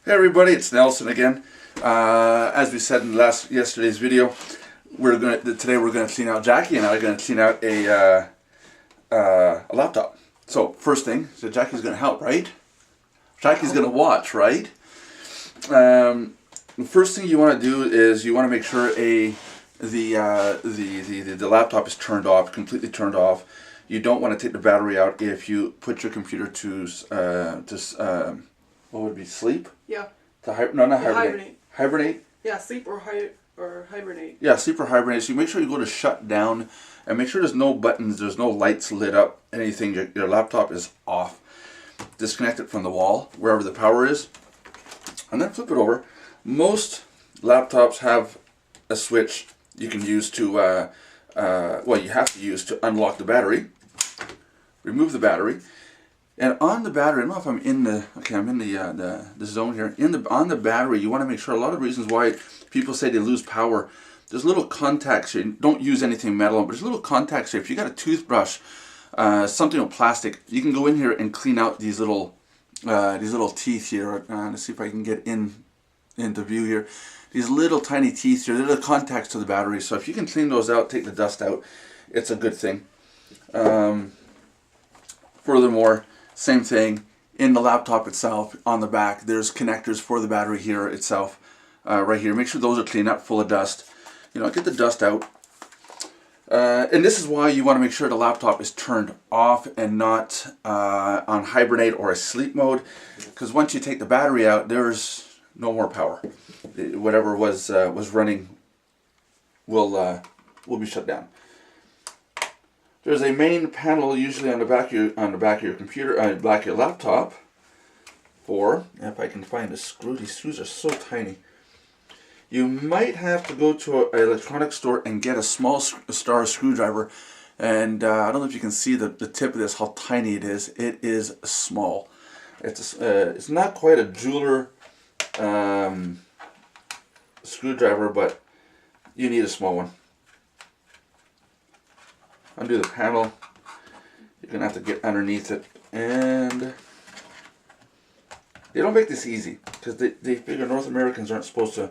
Hey everybody, it's Nelson again. As we said in yesterday's video, today we're gonna clean out. Jackie and I are gonna clean out a laptop. So first thing, so Jackie's gonna help, right? Jackie's gonna watch, right? The first thing you want to do is you want to make sure the laptop is turned off, completely turned off. You don't want to take the battery out if you put your computer to what would it be, sleep? Yeah. Not hibernate. Hibernate? Yeah, sleep or hibernate. Yeah, sleep or hibernate. So you make sure you go to shut down and make sure there's no buttons, there's no lights lit up, anything. Your laptop is off. Disconnect it from the wall, wherever the power is. And then flip it over. Most laptops have a switch you can use to, you have to use to unlock the battery. Remove the battery. And on the battery, I don't know if I'm in the zone here. On the battery, you want to make sure. A lot of reasons why people say they lose power. There's little contacts here. Don't use anything metal, but there's little contacts here. If you got a toothbrush, something with plastic, you can go in here and clean out these little teeth here. Let's see if I can get into view here. These little tiny teeth here. They're the contacts to the battery. So if you can clean those out, take the dust out, it's a good thing. Furthermore, same thing, in the laptop itself, on the back, there's connectors for the battery here itself, right here. Make sure those are clean, not full of dust. Get the dust out. And this is why you want to make sure the laptop is turned off and not on hibernate or a sleep mode. Because once you take the battery out, there's no more power. Whatever was running will be shut down. There's a main panel usually on the back of your computer, back of your laptop. If I can find a screw, these screws are so tiny. You might have to go to an electronics store and get a small star screwdriver. And I don't know if you can see the tip of this, how tiny it is. It is small. It's not quite a jeweler screwdriver, but you need a small one. Undo the panel. You're going to have to get underneath it. And they don't make this easy because they figure North Americans aren't supposed to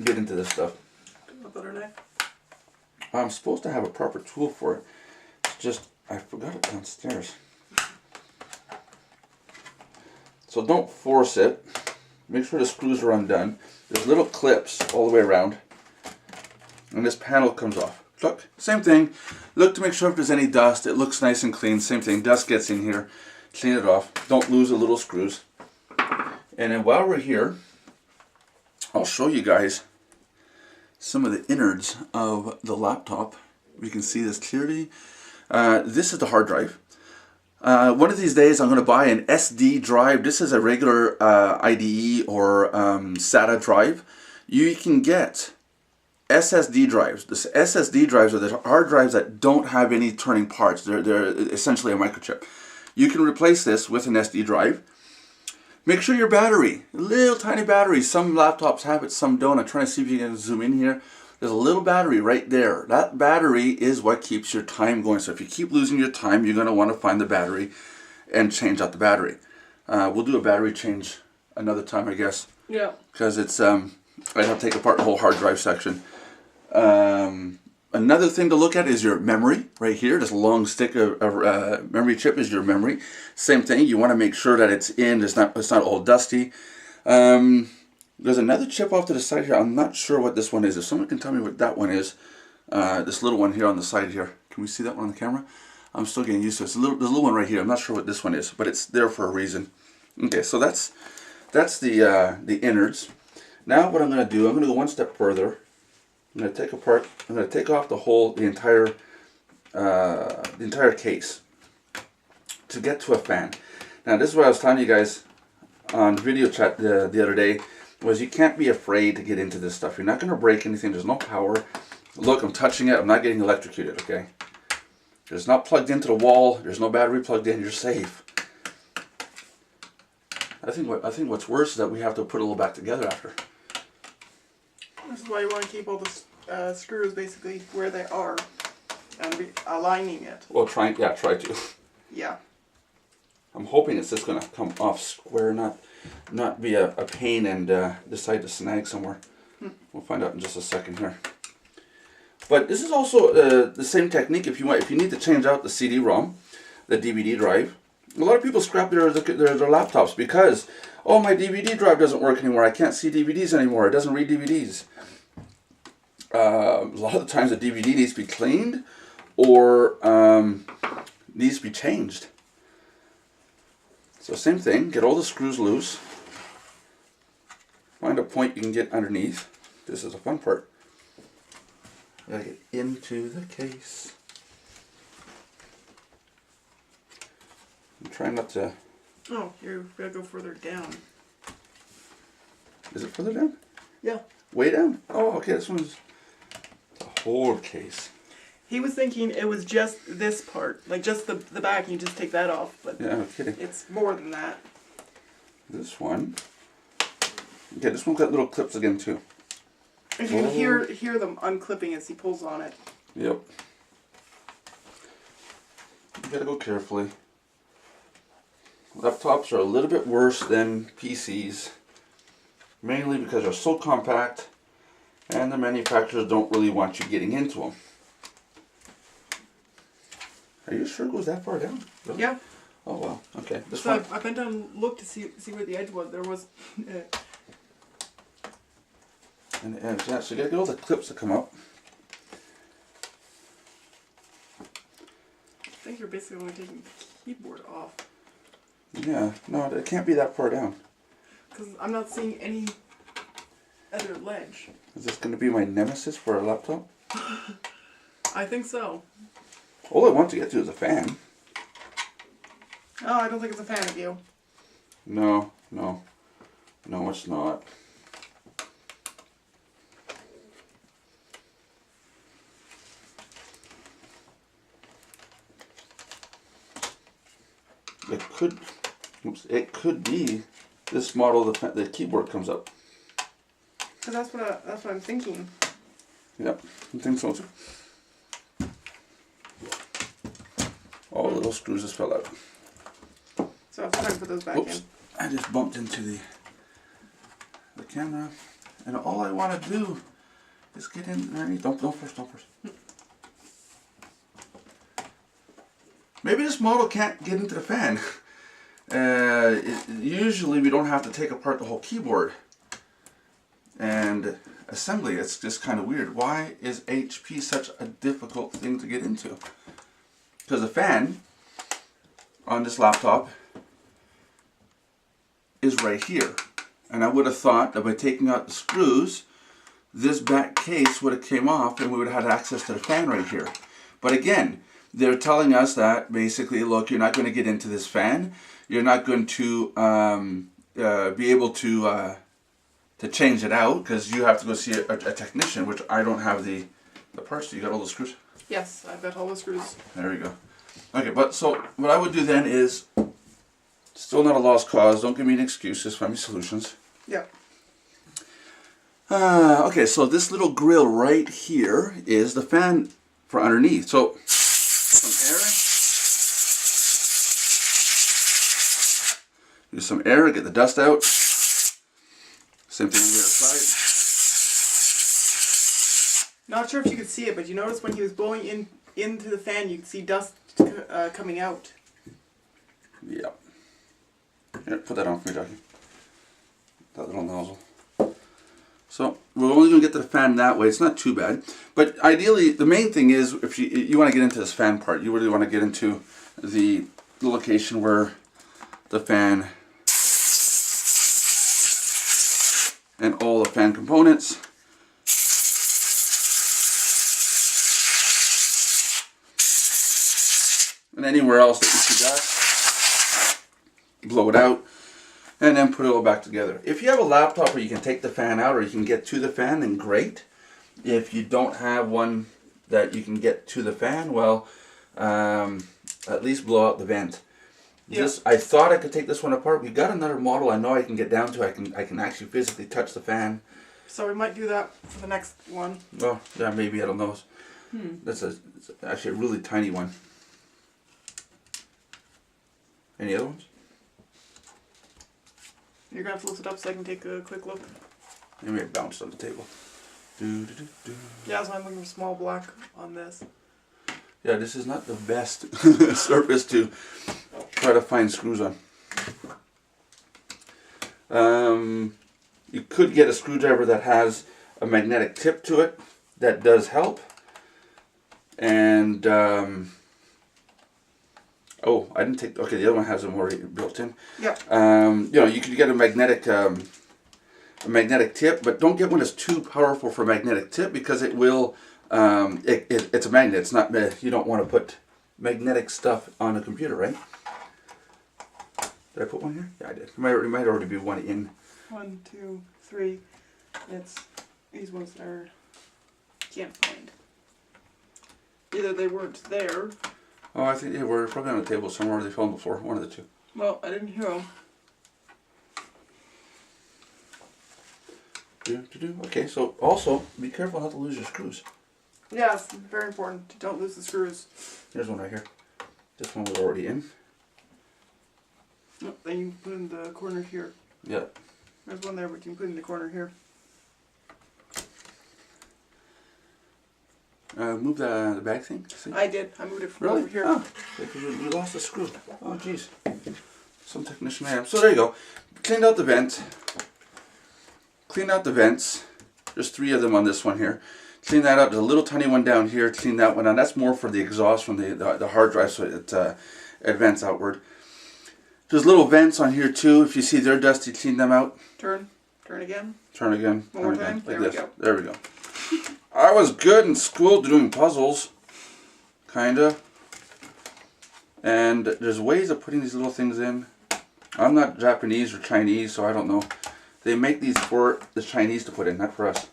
get into this stuff. A butter knife? I'm supposed to have a proper tool for it. It's just, I forgot it downstairs. So don't force it. Make sure the screws are undone. There's little clips all the way around. And this panel comes off. Look, same thing. Look to make sure if there's any dust. It looks nice and clean. Same thing. Dust gets in here. Clean it off. Don't lose the little screws. And then while we're here, I'll show you guys some of the innards of the laptop. We can see this clearly. This is the hard drive. One of these days I'm going to buy an SD drive. This is a regular IDE or SATA drive. You can get SSD drives. The SSD drives are the hard drives that don't have any turning parts. They're essentially a microchip. You can replace this with an SD drive. Make sure your battery, little tiny battery. Some laptops have it, some don't. I'm trying to see if you can zoom in here. There's a little battery right there. That battery is what keeps your time going. So if you keep losing your time, you're going to want to find the battery and change out the battery. We'll do a battery change another time, I guess. Yeah. Because it's I'd have to take apart the whole hard drive section. Another thing to look at is your memory right here. This long stick of memory chip is your memory. Same thing. You want to make sure that it's in. It's not all dusty. There's another chip off to the side here. I'm not sure what this one is. If someone can tell me what that one is, this little one here on the side here. Can we see that one on the camera? I'm still getting used to it. There's a little one right here. I'm not sure what this one is, but it's there for a reason. Okay, so that's the innards. Now what I'm going to do, I'm going to go one step further. I'm going to take off the entire case to get to a fan. Now this is what I was telling you guys on video chat the other day, was you can't be afraid to get into this stuff. You're not going to break anything. There's no power. Look, I'm touching it. I'm not getting electrocuted, okay? It's not plugged into the wall. There's no battery plugged in. You're safe. I think what's worse is that we have to put it all back together after. This is why you want to keep all the screws basically where they are and be aligning it. Well, try to. Yeah. I'm hoping it's just going to come off square, not be a pain and decide to snag somewhere. We'll find out in just a second here. But this is also the same technique if you need to change out the CD-ROM, the DVD drive. A lot of people scrap their laptops because, oh, my DVD drive doesn't work anymore. I can't see DVDs anymore. It doesn't read DVDs. A lot of the times the DVD needs to be cleaned or needs to be changed. So same thing, get all the screws loose. Find a point you can get underneath. This is the fun part. Gotta get into the case. I'm trying not to... Oh, you gotta go further down. Is it further down? Yeah. Way down? Oh, okay, this one's the whole case. He was thinking it was just this part, like just the back, and you just take that off, but yeah, no kidding. It's more than that. This one. Okay, this one's got little clips again too. And you can hear them unclipping as he pulls on it. Yep. You gotta go carefully. Laptops are a little bit worse than PCs, mainly because they're so compact and the manufacturers don't really want you getting into them. Are you sure it goes that far down? Really? Yeah. Oh wow. Okay. This So one. I went down and looked to see where the edge was. There was. And the edge. Yeah. So you gotta get all the clips that come up. I think you're basically only taking the keyboard off. Yeah. No, it can't be that far down. Because I'm not seeing any other ledge. Is this gonna be my nemesis for a laptop? I think so. All I want to get to is a fan. Oh, I don't think it's a fan of you. No, it's not. It could be this model. The keyboard comes up. Because that's what I'm thinking. Yep, I think so too. All the little screws just fell out. So I'll try to put those back Oops, in. I just bumped into the camera, and all I want to do is get in underneath. Don't first. Maybe this model can't get into the fan. Usually we don't have to take apart the whole keyboard and assembly. It's just kind of weird. Why is HP such a difficult thing to get into? Because the fan on this laptop is right here. And I would have thought that by taking out the screws, this back case would have came off and we would have had access to the fan right here. But again, they're telling us that basically, look, you're not going to get into this fan. You're not going to be able to change it out because you have to go see a technician, which I don't have the parts. You got all the screws? Yes, I've got all the screws. There we go. Okay, but so what I would do then is, still not a lost cause. Don't give me an excuse. Just find me solutions. Yeah. Okay, so this little grill right here is the fan for underneath. So some air. Use some air, get the dust out. Same thing on the other side. Not sure if you could see it, but you notice when he was blowing into the fan, you could see dust coming out. Yeah. Here, put that on for me, Jackie. That little nozzle. So we're only going to get to the fan that way. It's not too bad. But ideally, the main thing is if you want to get into this fan part, you really want to get into the location where the fan and all the fan components. And anywhere else that you see dust, blow it out, and then put it all back together. If you have a laptop where you can take the fan out or you can get to the fan, then great. If you don't have one that you can get to the fan, well, at least blow out the vent. Yeah. This, I thought I could take this one apart. We got another model I know I can get down to. I can actually physically touch the fan. So we might do that for the next one. Well, yeah, maybe, I don't know. It's actually a really tiny one. Any other ones? You're gonna have to lift it up so I can take a quick look. Maybe it bounced on the table. Yeah, so I'm looking for small black on this. Yeah, this is not the best surface to try to find screws on. You could get a screwdriver that has a magnetic tip to it. That does help. And oh, I didn't take. Okay, the other one has them already built in. Yeah. You know, you could get a magnetic tip, but don't get one that's too powerful for a magnetic tip because it will. It's a magnet. It's not. You don't want to put magnetic stuff on a computer, right? Did I put one here? Yeah, I did. There might already be one in. 1, 2, 3. It's these ones that are can't find. Either they weren't there. Oh, I think they were probably on the table somewhere. They fell on the floor. One of the two. Well, I didn't hear them. Okay, so also be careful not to lose your screws. Yeah, it's very important. Don't lose the screws. There's one right here. This one was already in. Oh, then you can put in the corner here. Yeah. There's one there, but you can put in the corner here. Move the bag thing. See? I did. I moved it from Really? over here. Oh, because we lost the screw. Oh, jeez. Some technician I am. So there you go. Cleaned out the vent. Cleaned out the vents. There's 3 of them on this one here. Clean that out. There's a little tiny one down here. Clean that one out. That's more for the exhaust from the hard drive, so it vents outward. There's little vents on here too. If you see they're dusty, clean them out. Turn again. Turn again. One more turn again. time. Like There we this. go. There we go. I was good in school doing puzzles. Kinda. And there's ways of putting these little things in. I'm not Japanese or Chinese, so I don't know. They make these for the Chinese to put in, not for us.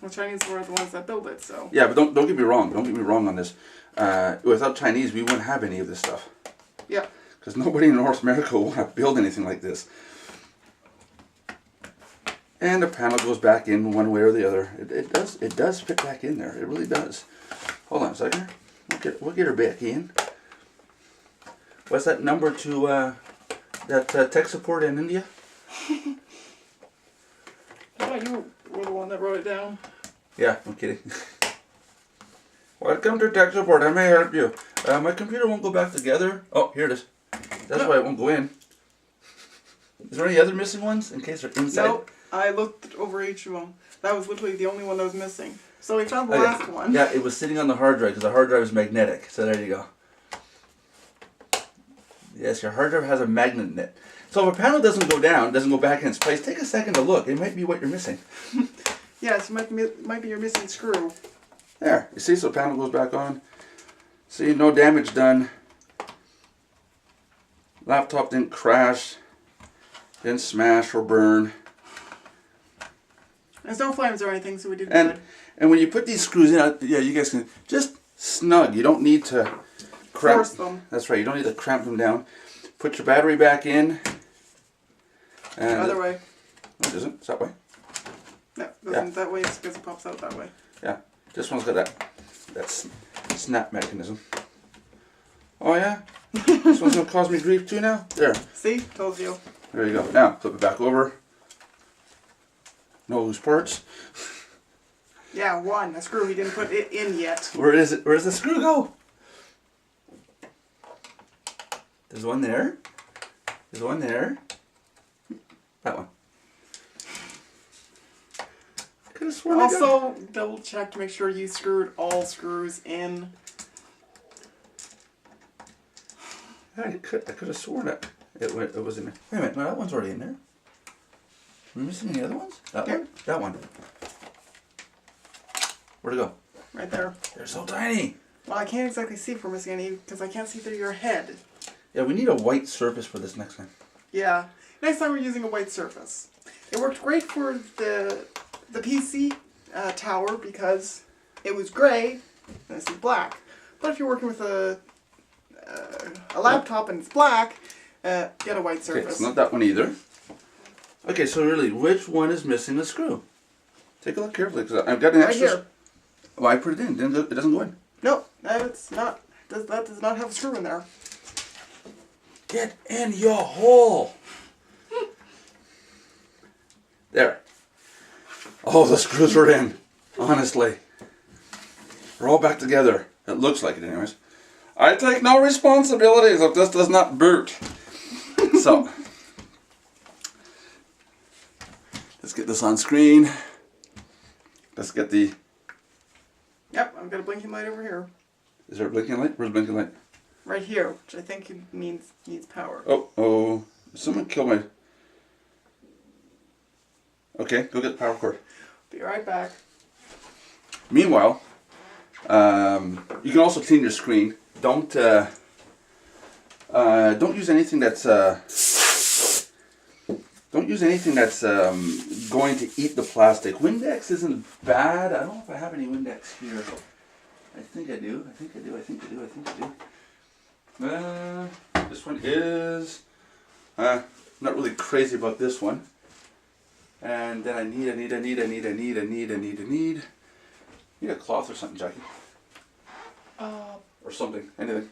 The Chinese were the ones that build it, so. Yeah, but don't get me wrong. Don't get me wrong on this. Without Chinese, we wouldn't have any of this stuff. Yeah. Because nobody in North America will want to build anything like this. And the panel goes back in one way or the other. It does fit back in there. It really does. Hold on a second. We'll get her back in. What's that number to that tech support in India? Oh, you were the one that wrote it down. Yeah, I'm kidding. Welcome to tech support. How may I help you? My computer won't go back together. Oh, here it is. That's why it won't go in. Is there any other missing ones in case they're inside? Nope. I looked over each of them. That was literally the only one that was missing. So we found the last one. Yeah, it was sitting on the hard drive because the hard drive is magnetic. So there you go. Yes, your hard drive has a magnet in it. So if a panel doesn't go down, doesn't go back in its place, take a second to look. It might be what you're missing. Yes, it might be your missing screw. There, you see, so the panel goes back on. See, no damage done. Laptop didn't crash, didn't smash or burn. There's no flames or anything, so we did good. And when you put these screws in, yeah, you guys can just snug. You don't need to cramp. Force them. That's right. You don't need to cramp them down. Put your battery back in. And Other way. No, it isn't. It's that way. No, goes that way because it pops out that way. Yeah. This one's got that snap mechanism. Oh yeah. This one's gonna cause me grief too now. There. See? Told you. There you go. Now flip it back over. No loose parts. Yeah, one. A screw he didn't put it in yet. Where is it? Where's the screw go? There's one there. There's one there. That one. Could have sworn. Also, double check to make sure you screwed all screws in. I could have sworn it was in there. Wait a minute. No, that one's already in there. Are we missing any other ones? That Here. one? That one. Where'd it go? Right there. They're so tiny. Well, I can't exactly see if we're missing any because I can't see through your head. Yeah, we need a white surface for this next time. Yeah. Next time we're using a white surface. It worked great for the PC tower because it was gray and this is black. But if you're working with a laptop and it's black, get a white surface. Okay, it's not that one either. Okay, so really, which one is missing a screw? Take a look carefully because I've got an extra. Right here. Oh, I put it in. It doesn't go in. No, it's not. That does not have a screw in there. Get in your hole. There. Oh, the screws are in. Honestly. We're all back together. It looks like it anyways. I take no responsibilities if this does not boot. So, let's get this on screen. Let's get the... Yep, I've got a blinking light over here. Is there a blinking light? Where's the blinking light? Right here, which I think means needs power. Oh. Someone kill my... Okay, go get the power cord. Be right back. Meanwhile, you can also clean your screen. Don't use anything that's going to eat the plastic. Windex isn't bad. I don't know if I have any Windex here. I think I do. This one is not really crazy about this one. And then I need a cloth or something, Jackie. Or something, anything.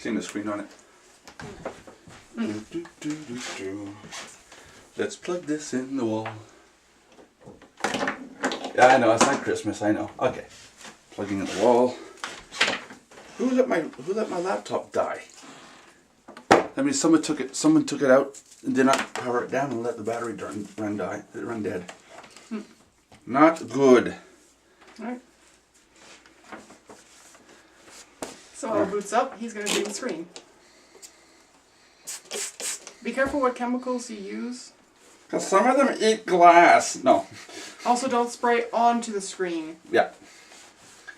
Clean the screen on it. Let's plug this in the wall. Yeah, I know, it's not Christmas, I know. Okay. Plugging in the wall. Who let my laptop die? I mean, someone took it out and did not power it down and let the battery run dead. Not good. Alright. So while it boots up, he's going to clean the screen. Be careful what chemicals you use. Because some of them eat glass. No. Also, don't spray onto the screen. Yeah.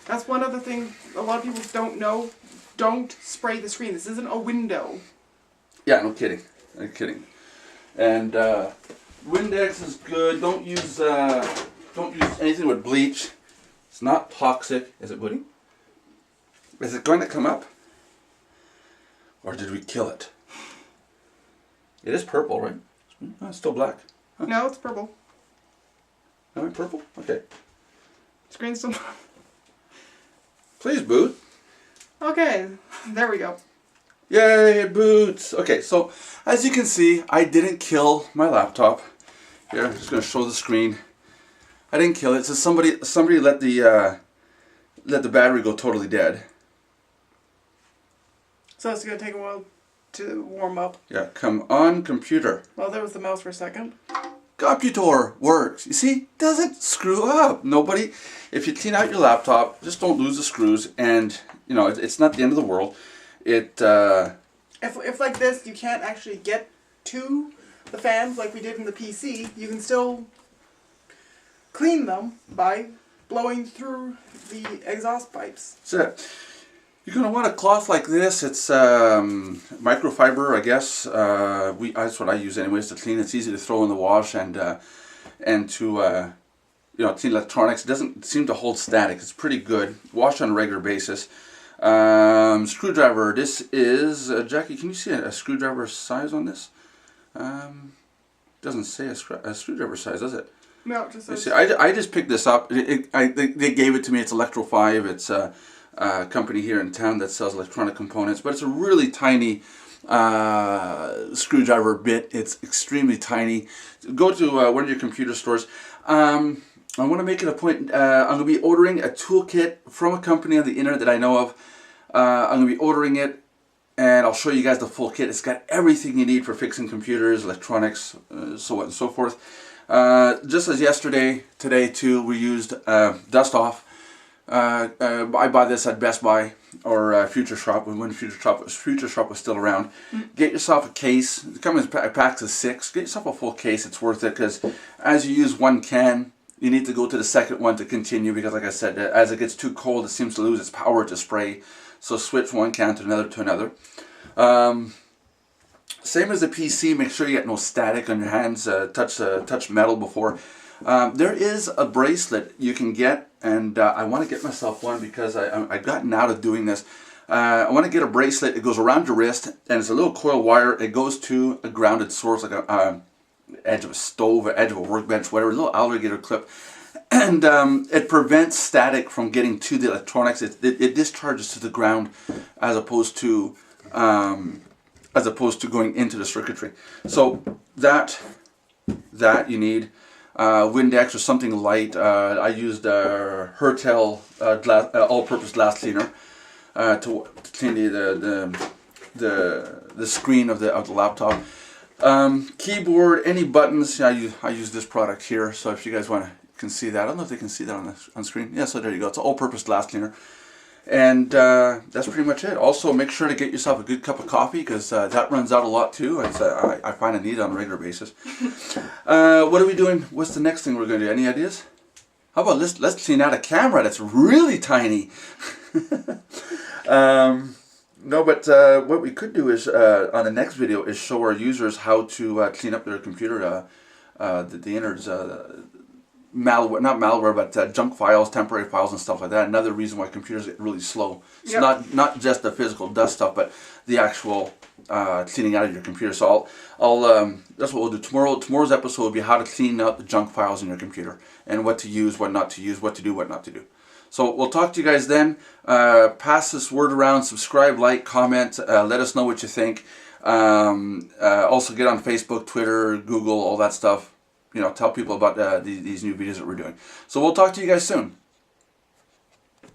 That's one other thing a lot of people don't know. Don't spray the screen. This isn't a window. Yeah, no kidding. No kidding. And Windex is good. Don't use anything with bleach. It's not toxic. Is it, Woody? Is it going to come up? Or did we kill it? It is purple, right? Oh, it's still black. Huh. No, it's purple. No, purple? Okay. Screen's still... Please boot. Okay, there we go. Yay, it boots. Okay, so as you can see, I didn't kill my laptop. Here, I'm just going to show the screen. I didn't kill it. So somebody let the battery go totally dead. So it's going to take a while to warm up. Yeah, come on, computer. Well, there was the mouse for a second. Computer works. You see, doesn't screw up. Nobody, if you clean out your laptop, just don't lose the screws, and you know it's not the end of the world. If like this, you can't actually get to the fans like we did in the PC. You can still clean them by blowing through the exhaust pipes. That's it. You're going to want a cloth like this. It's microfiber, I guess. That's what I use anyways to clean. It's easy to throw in the wash and to clean electronics. It doesn't seem to hold static. It's pretty good. Wash on a regular basis. Screwdriver. This is Jackie. Can you see a screwdriver size on this? Doesn't say a screwdriver size, does it? No, it just says... See, I just picked this up. They gave it to me. It's Electro 5. It's a company here in town that sells electronic components, but it's a really tiny screwdriver bit. It's extremely tiny. Go to one of your computer stores. I want to make it a point. I'm going to be ordering a toolkit from a company on the internet that I know of. I'm going to be ordering it, and I'll show you guys the full kit. It's got everything you need for fixing computers, electronics, so on and so forth. Just as yesterday, today too, we used Dust Off. I buy this at Best Buy or Future Shop when Future Shop was still around. Get yourself a case. It comes in packs of 6. Get yourself a full case. It's worth it because as you use one can, you need to go to the second one to continue because, like I said, as it gets too cold, it seems to lose its power to spray. So switch one can to another. Same as the PC. Make sure you get no static on your hands. Touch metal before. There is a bracelet you can get, and I want to get myself one because I've gotten out of doing this. I want to get a bracelet. It goes around your wrist, and it's a little coil wire. It goes to a grounded source, like a edge of a stove, edge of a workbench, whatever, a little alligator clip. And it prevents static from getting to the electronics. It discharges to the ground as opposed to as opposed to going into the circuitry. So that you need. Windex or something light. I used Hertel all-purpose glass cleaner to clean the screen of the laptop. Keyboard, any buttons. I use this product here. So if you guys can see that, I don't know if they can see that on screen. Yeah, so there you go. It's an all-purpose glass cleaner. And that's pretty much it. Also, make sure to get yourself a good cup of coffee, because that runs out a lot too. I find I need it on a regular basis. What are we doing? What's the next thing we're going to do? Any ideas? How about let's clean out a camera that's really tiny. No, but what we could do is on the next video is show our users how to clean up their computer, the innards. Malware, not malware, but junk files, temporary files, and stuff like that. Another reason why computers get really slow. It's not just the physical dust stuff, but the actual cleaning out of your computer. So I'll that's what we'll do tomorrow. Tomorrow's episode will be how to clean out the junk files in your computer and what to use, what not to use, what to do, what not to do. So we'll talk to you guys then. Pass this word around. Subscribe, like, comment. Let us know what you think. Also get on Facebook, Twitter, Google, all that stuff. Tell people about these new videos that we're doing. So we'll talk to you guys soon.